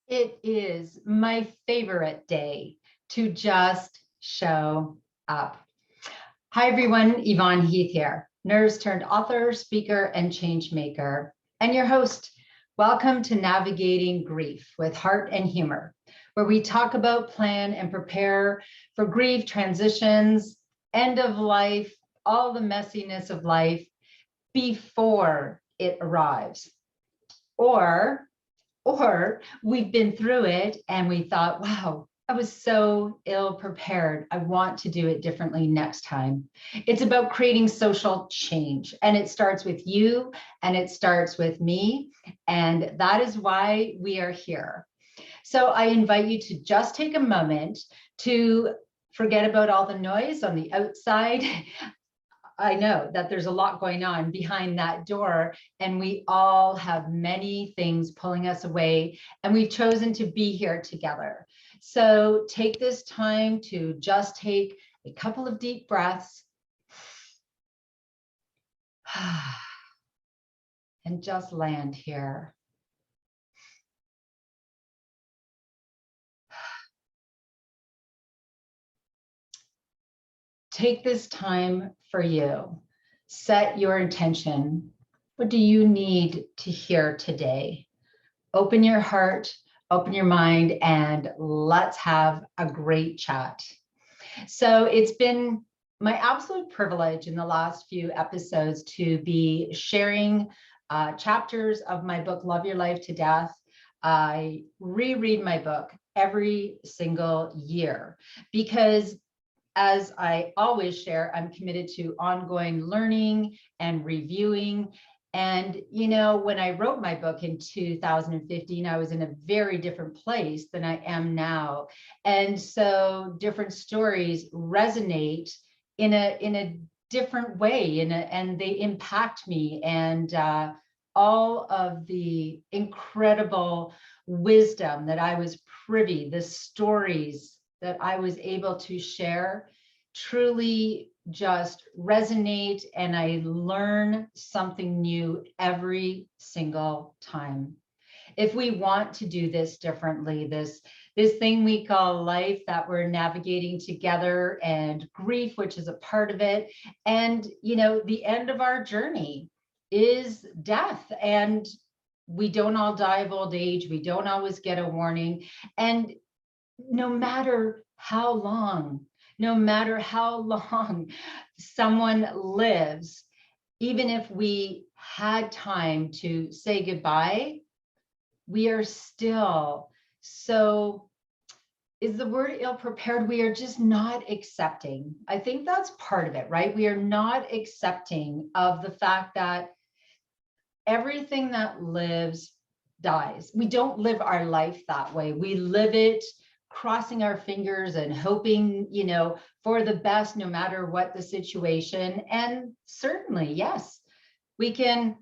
It is my favorite day to just show up. Hi, everyone. Yvonne Heath here, nurse turned author, speaker, and change maker, and your host. Welcome to Navigating Grief with Heart and Humor, where we talk about, plan, and prepare for grief, transitions, end of life, all the messiness of life before it arrives. Or we've been through it and we thought, wow, I was so ill prepared. I want to do it differently next time. It's about creating social change, and it starts with you and it starts with me. And that is why we are here. So I invite you to just take a moment to forget about all the noise on the outside. I know that there's a lot going on behind that door, and we all have many things pulling us away, and we've chosen to be here together. So take this time to just take a couple of deep breaths and just land here. Take this time for you. Set your intention. What do you need to hear today? Open your heart, open your mind, and let's have a great chat. So it's been my absolute privilege in the last few episodes to be sharing chapters of my book, Love Your Life to Death. I reread my book every single year because, as I always share, I'm committed to ongoing learning and reviewing. And, you know, when I wrote my book in 2015, I was in a very different place than I am now. And so different stories resonate in a different way, and they impact me. And all of the incredible wisdom that I was privy, the stories that I was able to share truly just resonate, and I learn something new every single time. If we want to do this differently, this thing we call life that we're navigating together, and grief, which is a part of it, and you know, the end of our journey is death, and we don't all die of old age. We don't always get a warning, and no matter how long someone lives, even if we had time to say goodbye, we are still so, is the word ill prepared? We are just not accepting. I think that's part of it, right? We are not accepting of the fact that everything that lives dies. We don't live our life that way. We live it crossing our fingers and hoping, you know, for the best, no matter what the situation. And certainly, yes, we can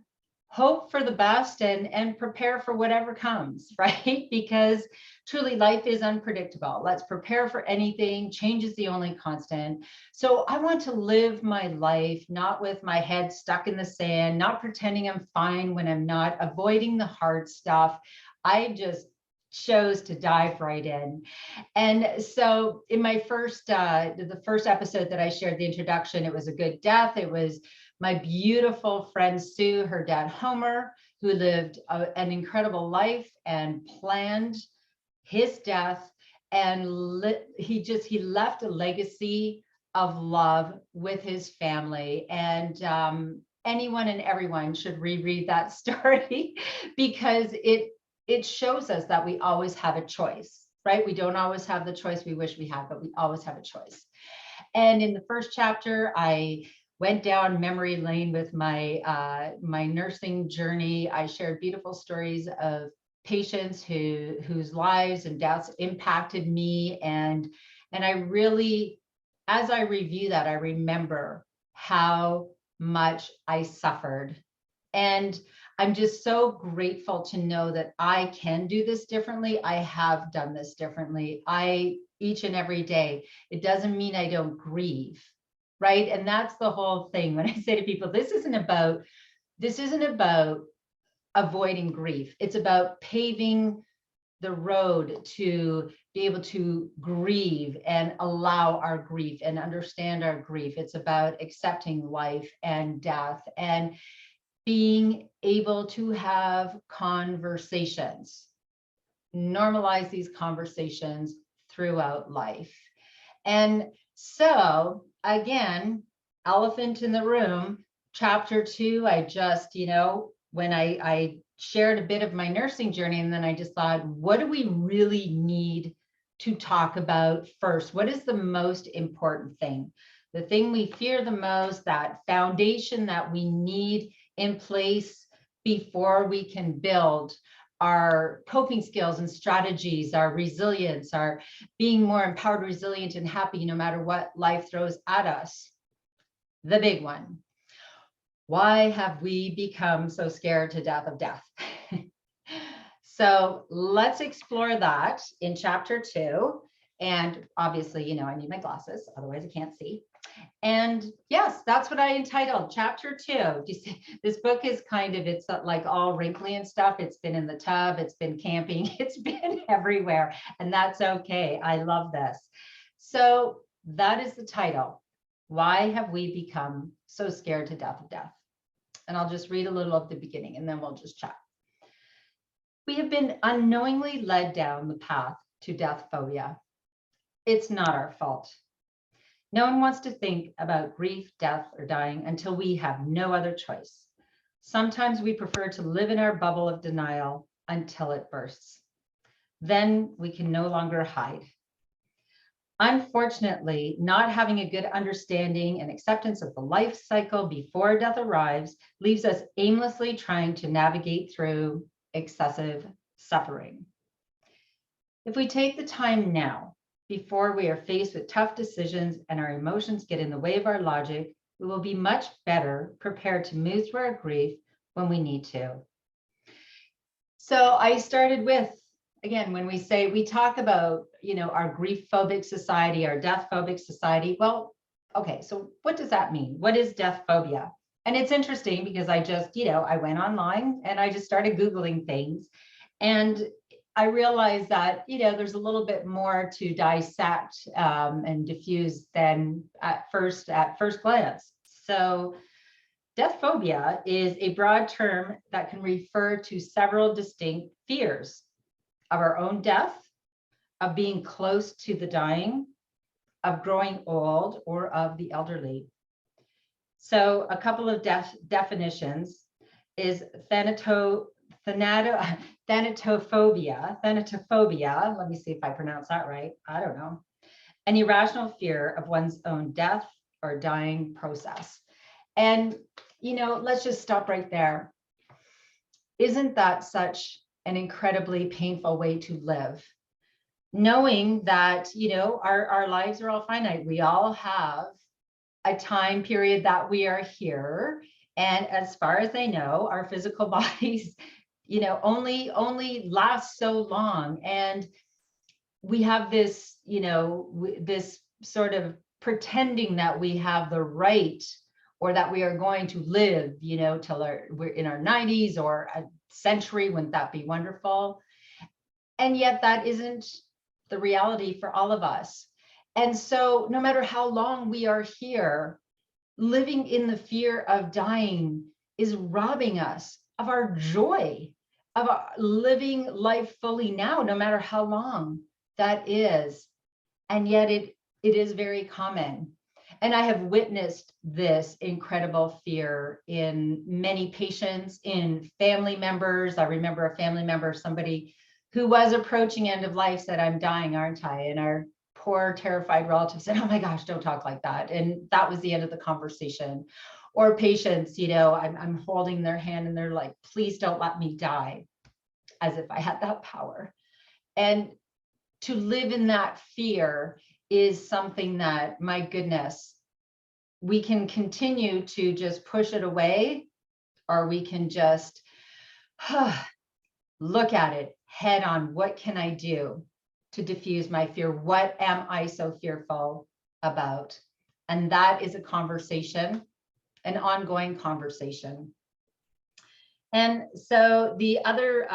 hope for the best and prepare for whatever comes, right? Because truly life is unpredictable. Let's prepare for anything. Change is the only constant. So I want to live my life not with my head stuck in the sand, not pretending I'm fine when I'm not, avoiding the hard stuff. I just chose to dive right in. And so in my the first episode that I shared, the introduction, it was a good death. It was my beautiful friend Sue, her dad Homer, who lived an incredible life and planned his death, and he left a legacy of love with his family. And anyone and everyone should reread that story because it shows us that we always have a choice, right? We don't always have the choice we wish we had, but we always have a choice. And in the first chapter, I went down memory lane with my my nursing journey. I shared beautiful stories of patients whose lives and deaths impacted me, and I really, as I review that, I remember how much I suffered. And I'm just so grateful to know that I can do this differently. I have done this differently. Each and every day. It doesn't mean I don't grieve, right? And that's the whole thing. When I say to people, this isn't about avoiding grief. It's about paving the road to be able to grieve and allow our grief and understand our grief. It's about accepting life and death and being able to have conversations, normalize these conversations throughout life. And so again, elephant in the room, chapter 2, I just, when I shared a bit of my nursing journey, and then I just thought, what do we really need to talk about first? What is the most important thing? The thing we fear the most, that foundation that we need in place before we can build our coping skills and strategies, our resilience, our being more empowered, resilient, and happy no matter what life throws at us. The big one. Why have we become so scared to death of death? So let's explore that in chapter 2. And obviously, I need my glasses, otherwise I can't see. And yes, that's what I entitled chapter 2. You see, this book is it's like all wrinkly and stuff. It's been in the tub, it's been camping, it's been everywhere, and that's okay. I love this. So that is the title. Why have we become so scared to death of death? And I'll just read a little of the beginning and then we'll just chat. We have been unknowingly led down the path to death phobia. It's not our fault. No one wants to think about grief, death, or dying until we have no other choice. Sometimes we prefer to live in our bubble of denial until it bursts. Then we can no longer hide. Unfortunately, not having a good understanding and acceptance of the life cycle before death arrives leaves us aimlessly trying to navigate through excessive suffering. If we take the time now, before we are faced with tough decisions and our emotions get in the way of our logic, we will be much better prepared to move through our grief when we need to. So I started with, again, when we talk about, our grief phobic society, our death phobic society. Well, okay, so what does that mean? What is death phobia? And it's interesting because I just, I went online and I just started Googling things. And I realized that, there's a little bit more to dissect and diffuse than at first glance. So death phobia is a broad term that can refer to several distinct fears of our own death, of being close to the dying, of growing old, or of the elderly. So a couple of definitions is thanatophobia. Let me see if I pronounce that right. I don't know. An irrational fear of one's own death or dying process. And, let's just stop right there. Isn't that such an incredibly painful way to live? Knowing that, our lives are all finite. We all have a time period that we are here. And as far as I know, our physical bodies, only last so long. And we have this, this sort of pretending that we have the right, or that we are going to live, till we're in our 90s or a century. Wouldn't that be wonderful? And yet that isn't the reality for all of us. And so no matter how long we are here, living in the fear of dying is robbing us of our joy, of living life fully now, no matter how long that is. And yet it is very common. And I have witnessed this incredible fear in many patients, in family members. I remember a family member, somebody who was approaching end of life, said, "I'm dying, aren't I?" And our poor terrified relative said, "Oh my gosh, don't talk like that." And that was the end of the conversation. Or patients, I'm holding their hand and they're like, "Please don't let me die," as if I had that power. And to live in that fear is something that, my goodness, we can continue to just push it away, or we can just look at it head on. What can I do to diffuse my fear? What am I so fearful about? And that is a conversation, an ongoing conversation. And so the other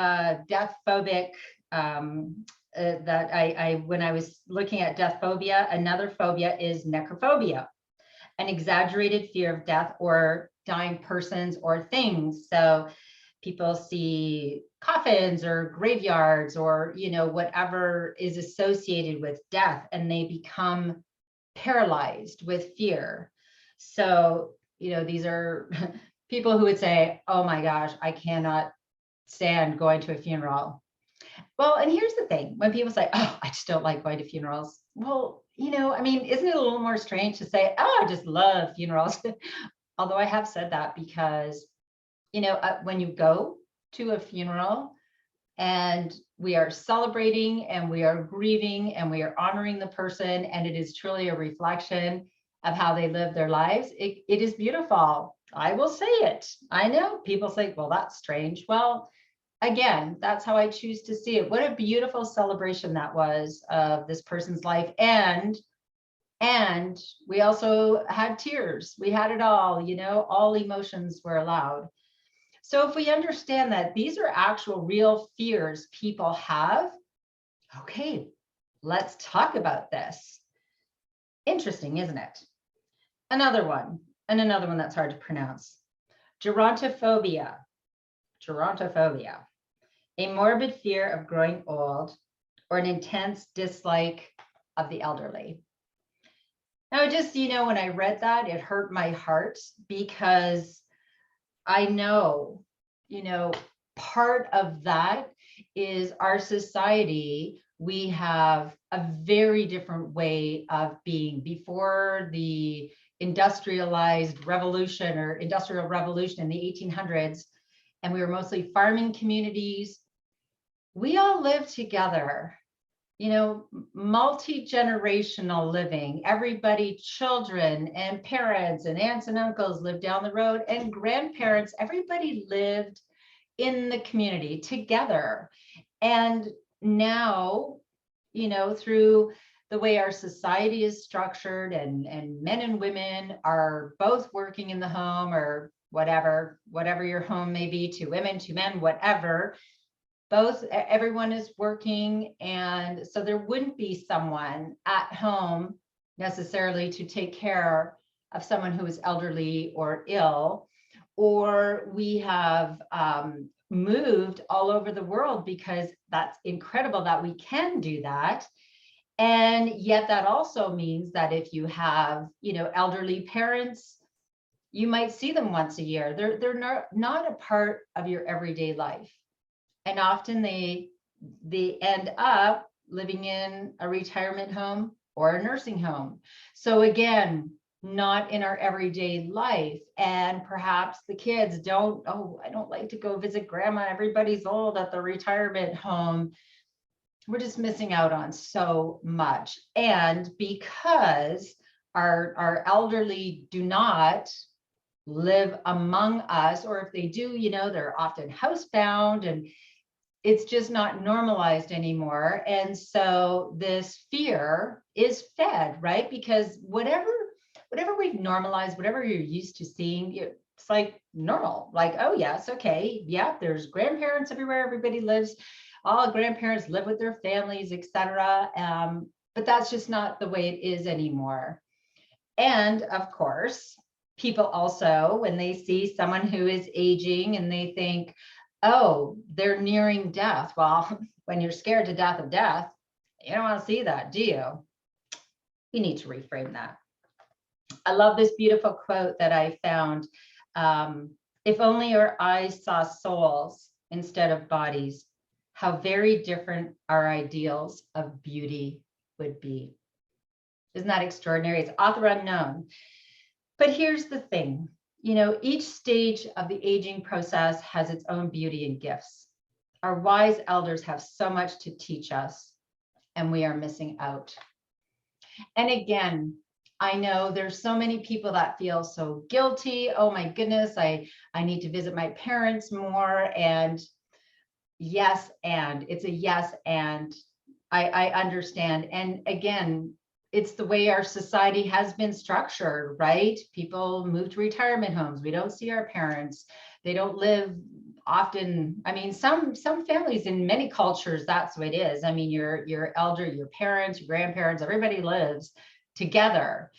death phobic that when I was looking at death phobia, another phobia is necrophobia, an exaggerated fear of death or dying persons or things. So people see coffins or graveyards or, whatever is associated with death, and they become paralyzed with fear. So, these are people who would say, oh my gosh, I cannot stand going to a funeral. Well, and here's the thing, when people say, oh, I just don't like going to funerals. Well, isn't it a little more strange to say, oh, I just love funerals? Although I have said that because, when you go to a funeral and we are celebrating and we are grieving and we are honoring the person, and it is truly a reflection of how they live their lives, it is beautiful. I will say it. I know people say, well, that's strange. Well, again, that's how I choose to see it. What a beautiful celebration that was of this person's life. And we also had tears. We had it all, all emotions were allowed. So if we understand that these are actual real fears people have, okay, let's talk about this. Interesting, isn't it? Another one that's hard to pronounce. Gerontophobia. Gerontophobia. A morbid fear of growing old or an intense dislike of the elderly. Now, just, when I read that, it hurt my heart because I know, part of that is our society. We have a very different way of being. Before the industrialized revolution or industrial revolution in the 1800s, and we were mostly farming communities, we all lived together, multi-generational living. Everybody, children and parents and aunts and uncles lived down the road, and grandparents, everybody lived in the community together. And now, through the way our society is structured, and men and women are both working in the home, or whatever your home may be, to women, to men, whatever, everyone is working. And so there wouldn't be someone at home necessarily to take care of someone who is elderly or ill. Or we have moved all over the world, because that's incredible that we can do that. And yet that also means that if you have, elderly parents, you might see them once a year. They're not a part of your everyday life. And often they end up living in a retirement home or a nursing home. So again, not in our everyday life. And perhaps the kids don't, oh, I don't like to go visit grandma. Everybody's old at the retirement home. We're just missing out on so much. And because our elderly do not live among us, or if they do, they're often housebound, and it's just not normalized anymore. And so this fear is fed, right? Because whatever we've normalized, whatever you're used to seeing, it's like normal. Like, oh yes, okay, yeah, there's grandparents everywhere, everybody lives, all grandparents live with their families, etc. But that's just not the way it is anymore. And of course, people also, when they see someone who is aging and they think, oh, they're nearing death. Well, when you're scared to death of death, you don't want to see that, do you? You need to reframe that. I love this beautiful quote that I found. If only our eyes saw souls instead of bodies, how very different our ideals of beauty would be. Isn't that extraordinary? It's author unknown. But here's the thing. Each stage of the aging process has its own beauty and gifts. Our wise elders have so much to teach us, and we are missing out. And again, I know there's so many people that feel so guilty. Oh my goodness, I need to visit my parents more. And yes, and it's a yes, and I understand. And again, it's the way our society has been structured, right? People move to retirement homes. We don't see our parents. They don't live often, I mean, some families in many cultures, that's the way it is. I mean, your elder, your parents, your grandparents, everybody lives together,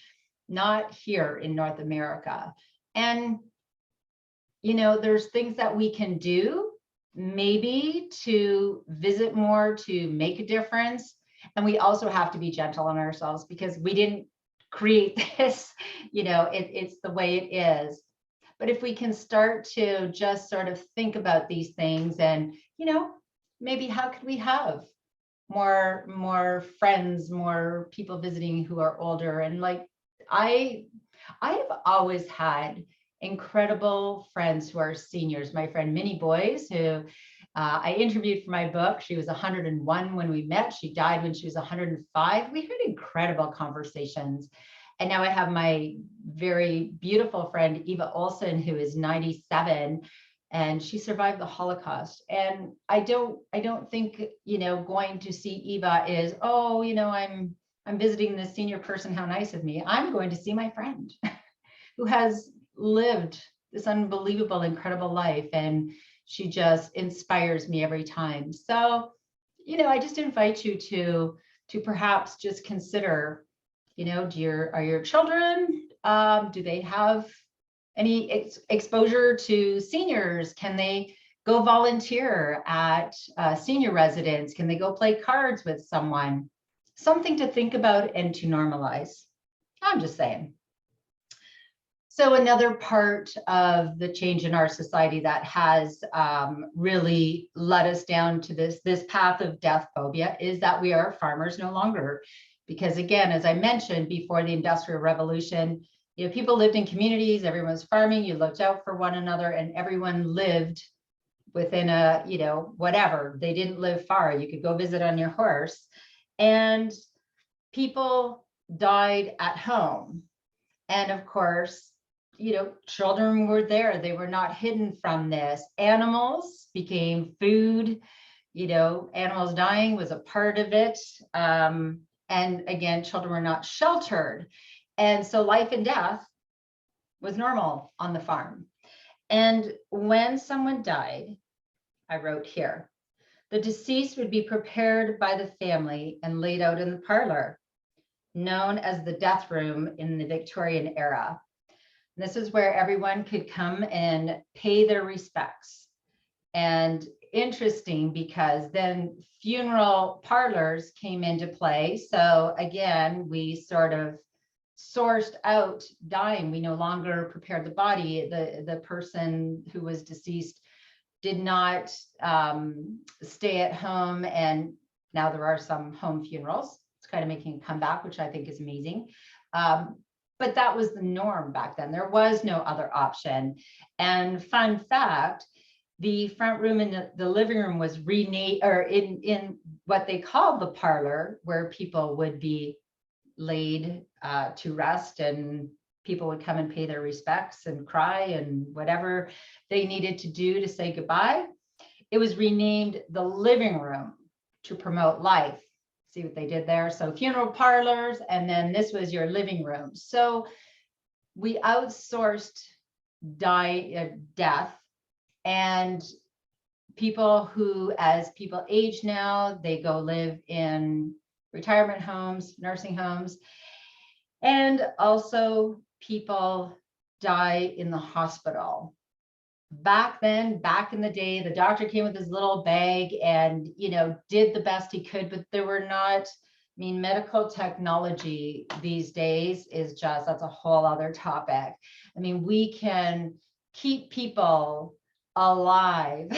not here in North America. And, you know, there's things that we can do maybe to visit more, to make a difference. And we also have to be gentle on ourselves because we didn't create this, you know, it's the way it is. But if we can start to just sort of think about these things and, you know, maybe how could we have more friends, more people visiting who are older. And like, I have always had incredible friends who are seniors. My friend Minnie Boyce, who I interviewed for my book. She was 101 when we met. She died when she was 105. We had incredible conversations. And now I have my very beautiful friend, Eva Olson, who is 97, and she survived the Holocaust. And I don't think, you know, going to see Eva is, oh, you know, I'm visiting this senior person, how nice of me. I'm going to see my friend who has lived this unbelievable, incredible life. And she just inspires me every time. So, you know, I just invite you to perhaps just consider, you know, are your children, do they have any exposure to seniors? Can they go volunteer at senior residence? Can they go play cards with someone? Something to think about and to normalize. I'm just saying. So another part of the change in our society that has really led us down to this path of death phobia is that we are farmers no longer. Because again, as I mentioned, before the Industrial Revolution, you know, people lived in communities, everyone was farming, you looked out for one another, and everyone lived within a, you know, whatever. They didn't live far. You could go visit on your horse. And people died at home. And of course, you know, children were there. They were not hidden from this. Animals became food. You know, animals dying was a part of it. And again, children were not sheltered. And so life and death was normal on the farm. And when someone died, I wrote here, the deceased would be prepared by the family and laid out in the parlor, known as the death room in the Victorian era. This is where everyone could come and pay their respects. And interesting because then funeral parlors came into play. So again, we sort of sourced out dying. We no longer prepared the body. The person who was deceased did not stay at home. And now there are some home funerals. It's kind of making a comeback, which I think is amazing. But that was the norm back then. There was no other option. And fun fact, the front room and the living room was renamed, or in what they called the parlor, where people would be laid to rest, and people would come and pay their respects and cry and whatever they needed to do to say goodbye. It was renamed the living room to promote life. See what they did there? So funeral parlors, and then this was your living room. So we outsourced death, and people who, as people age now, they go live in retirement homes, nursing homes, and also people die in the hospital. Back then, back in the day, the doctor came with his little bag and, you know, did the best he could, but there were not, I mean, medical technology these days is just, that's a whole other topic. I mean, we can keep people alive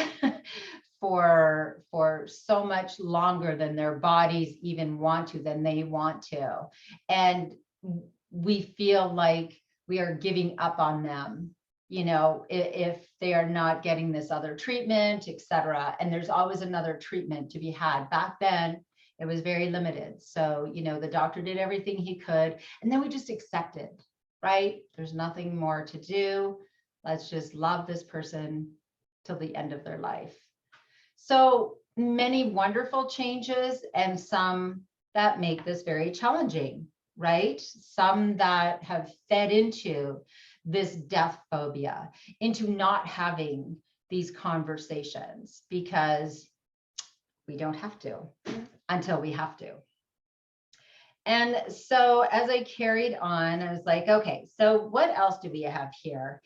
for so much longer than their bodies even want to, than they want to. And we feel like we are giving up on them, you know, if they are not getting this other treatment, etc. And there's always another treatment to be had. Back then, it was very limited. So, you know, the doctor did everything he could, and then we just accepted, right? There's nothing more to do. Let's just love this person till the end of their life. So many wonderful changes, and some that make this very challenging, right? Some that have fed into this death phobia, into not having these conversations because we don't have to until we have to. And so as I carried on, I was like, okay, so what else do we have here?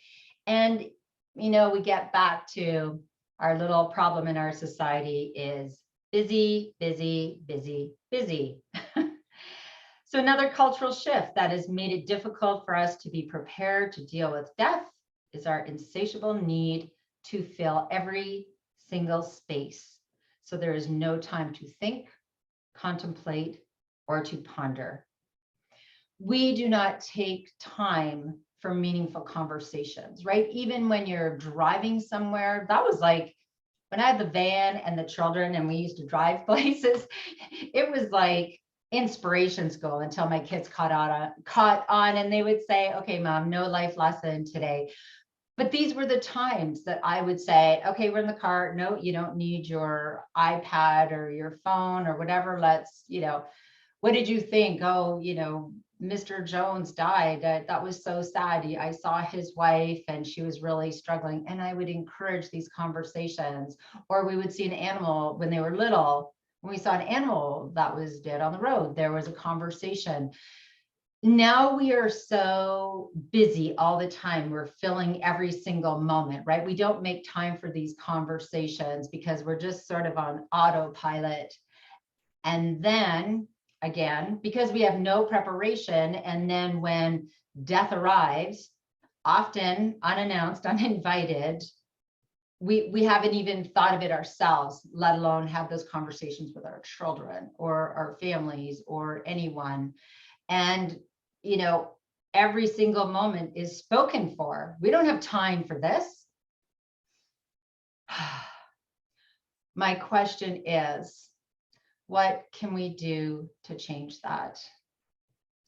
And, you know, we get back to our little problem in our society is busy, busy, busy, busy. So another cultural shift that has made it difficult for us to be prepared to deal with death is our insatiable need to fill every single space. So there is no time to think, contemplate, or to ponder. We do not take time for meaningful conversations, right? Even when you're driving somewhere, that was like when I had the van and the children and we used to drive places, it was like inspiration school until my kids caught on and they would say, okay, mom, no life lesson today. But these were the times that I would say, okay, we're in the car. No, you don't need your iPad or your phone or whatever. Let's, you know, what did you think? Oh, you know, Mr. Jones died. That was so sad. I saw his wife and she was really struggling. And I would encourage these conversations. Or we would see an animal when they were little. When we saw an animal that was dead on the road, there was a conversation. Now we are so busy all the time. We're filling every single moment, right? We don't make time for these conversations because we're just sort of on autopilot. And then again, because we have no preparation, and then when death arrives, often unannounced, uninvited, we haven't even thought of it ourselves, let alone have those conversations with our children or our families or anyone. And, you know, every single moment is spoken for. We don't have time for this. My question is, what can we do to change that?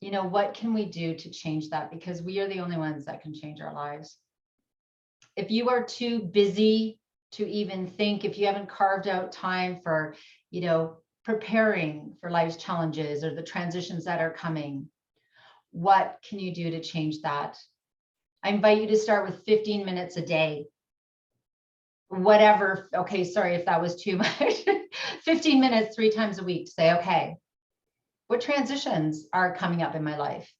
You know, what can we do to change that? Because we are the only ones that can change our lives. If you are too busy to even think, if you haven't carved out time for, you know, preparing for life's challenges or the transitions that are coming, what can you do to change that? I invite you to start with 15 minutes a day. Whatever, okay, sorry if that was too much. 15 minutes 3 times a week. Say, okay, what transitions are coming up in my life?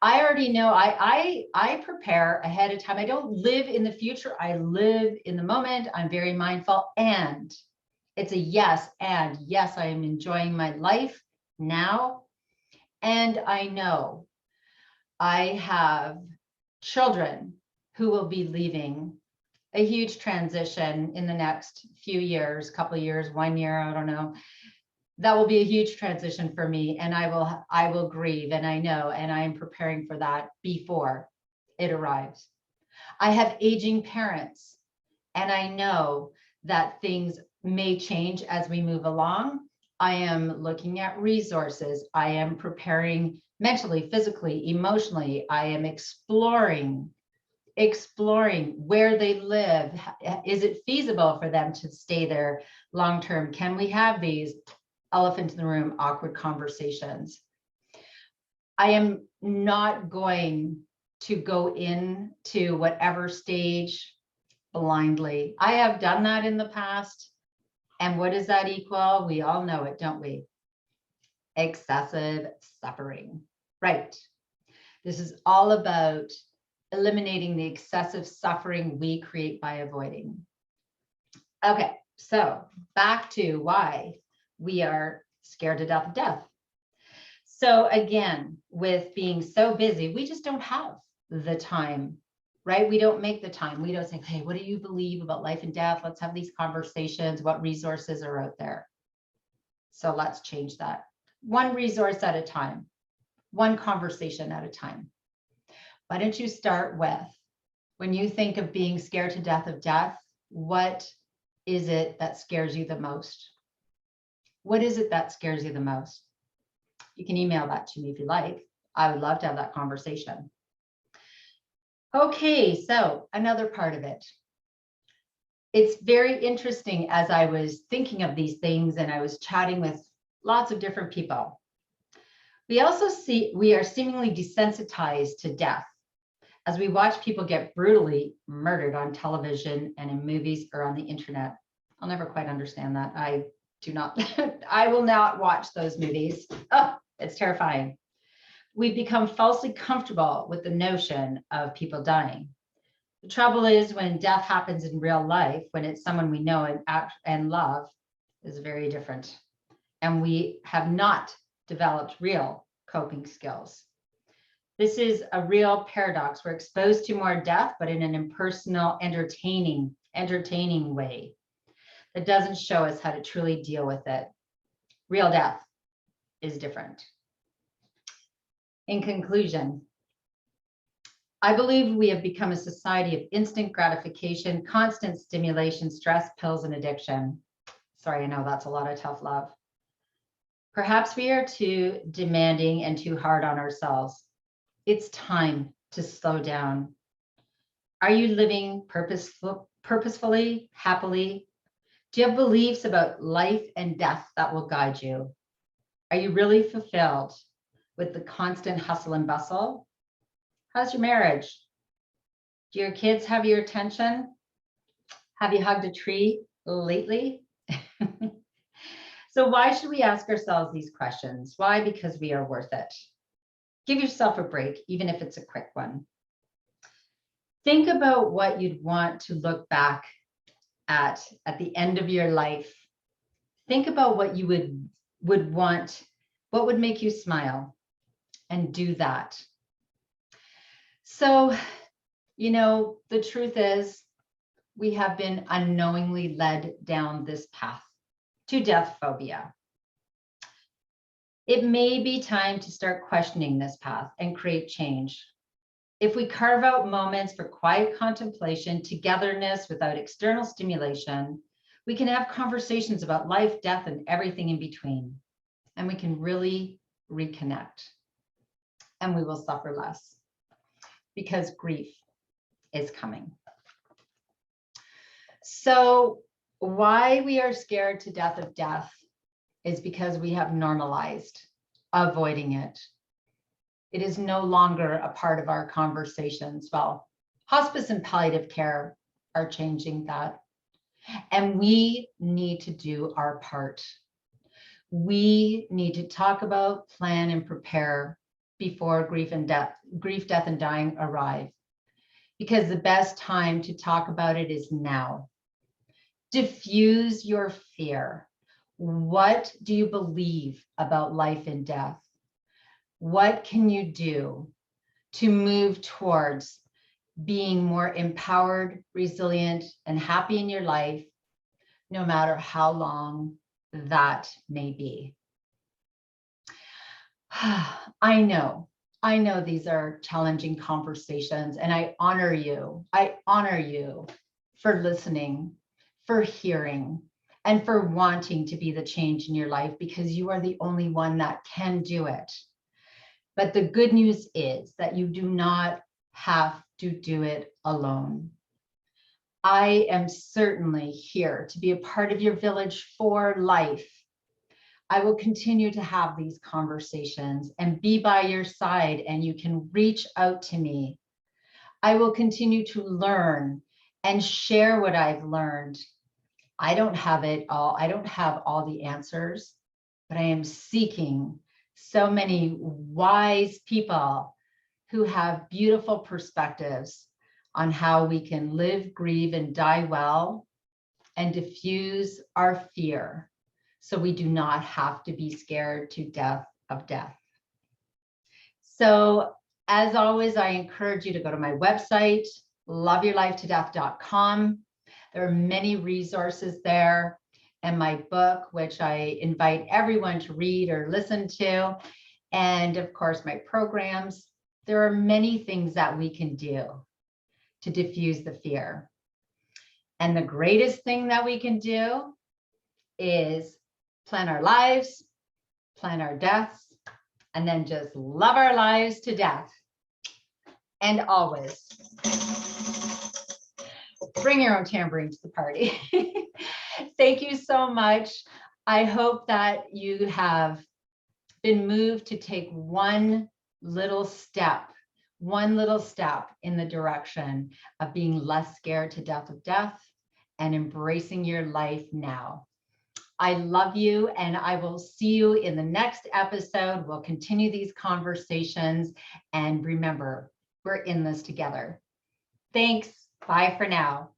I already know, I prepare ahead of time. I don't live in the future. I live in the moment. I'm very mindful, and it's a yes. And yes, I am enjoying my life now. And I know I have children who will be leaving, a huge transition in the next few years, couple of years, 1 year, I don't know. That will be a huge transition for me, and I will grieve, and I know, and I am preparing for that before it arrives. I have aging parents, and I know that things may change as we move along. I am looking at resources. I am preparing mentally, physically, emotionally. I am exploring where they live. Is it feasible for them to stay there long term? Can we have these elephant in the room, awkward conversations? I am not going to go into whatever stage blindly. I have done that in the past. And what does that equal? We all know it, don't we? Excessive suffering, right? This is all about eliminating the excessive suffering we create by avoiding. Okay, so back to why we are scared to death of death. So again, with being so busy, we just don't have the time, right? We don't make the time. We don't say, hey, what do you believe about life and death? Let's have these conversations. What resources are out there? So let's change that. One resource at a time, one conversation at a time. Why don't you start with, when you think of being scared to death of death, what is it that scares you the most? What is it that scares you the most? You can email that to me if you like. I would love to have that conversation. Okay, so another part of it. It's very interesting as I was thinking of these things and I was chatting with lots of different people. We also see we are seemingly desensitized to death. as we watch people get brutally murdered on television and in movies or on the internet. I'll never quite understand that. I do not, I will not watch those movies. Oh, it's terrifying. We've become falsely comfortable with the notion of people dying. The trouble is when death happens in real life, when it's someone we know and love, is very different. And we have not developed real coping skills. This is a real paradox. We're exposed to more death, but in an impersonal, entertaining way that doesn't show us how to truly deal with it. Real death is different. In conclusion, I believe we have become a society of instant gratification, constant stimulation, stress, pills, and addiction. Sorry, I know that's a lot of tough love. Perhaps we are too demanding and too hard on ourselves. It's time to slow down. Are you living purposefully, happily? Do you have beliefs about life and death that will guide you? Are you really fulfilled with the constant hustle and bustle? How's your marriage? Do your kids have your attention? Have you hugged a tree lately? So why should we ask ourselves these questions? Why? Because we are worth it. Give yourself a break, even if it's a quick one. Think about what you'd want to look back at the end of your life. Think about what you would want, what would make you smile, and do that. So, the truth is we have been unknowingly led down this path to death phobia. It may be time to start questioning this path and create change. If we carve out moments for quiet contemplation, togetherness without external stimulation, we can have conversations about life, death, and everything in between. And we can really reconnect. And we will suffer less because grief is coming. So why we are scared to death of death is because we have normalized avoiding it. It is no longer a part of our conversations. Well, hospice and palliative care are changing that. And we need to do our part. We need to talk about, plan, and prepare before grief, death, and dying arrive. Because the best time to talk about it is now. Diffuse your fear. What do you believe about life and death? What can you do to move towards being more empowered, resilient, and happy in your life, no matter how long that may be? I know these are challenging conversations, and I honor you. I honor you for listening, for hearing, and for wanting to be the change in your life, because you are the only one that can do it. But the good news is that you do not have to do it alone. I am certainly here to be a part of your village for life. I will continue to have these conversations and be by your side, and you can reach out to me. I will continue to learn and share what I've learned. I don't have it all. I don't have all the answers, but I am seeking so many wise people who have beautiful perspectives on how we can live, grieve, and die well, and diffuse our fear so we do not have to be scared to death of death. So as always, I encourage you to go to my website, loveyourlifetodeath.com. There are many resources there, and my book, which I invite everyone to read or listen to, and of course my programs. There are many things that we can do to diffuse the fear. And the greatest thing that we can do is plan our lives, plan our deaths, and then just love our lives to death. And always bring your own tambourine to the party. Thank you so much. I hope that you have been moved to take one little step, one little step in the direction of being less scared to death of death and embracing your life now. I love you, and I will see you in the next episode. We'll continue these conversations, and remember, we're in this together. Thanks. Bye for now.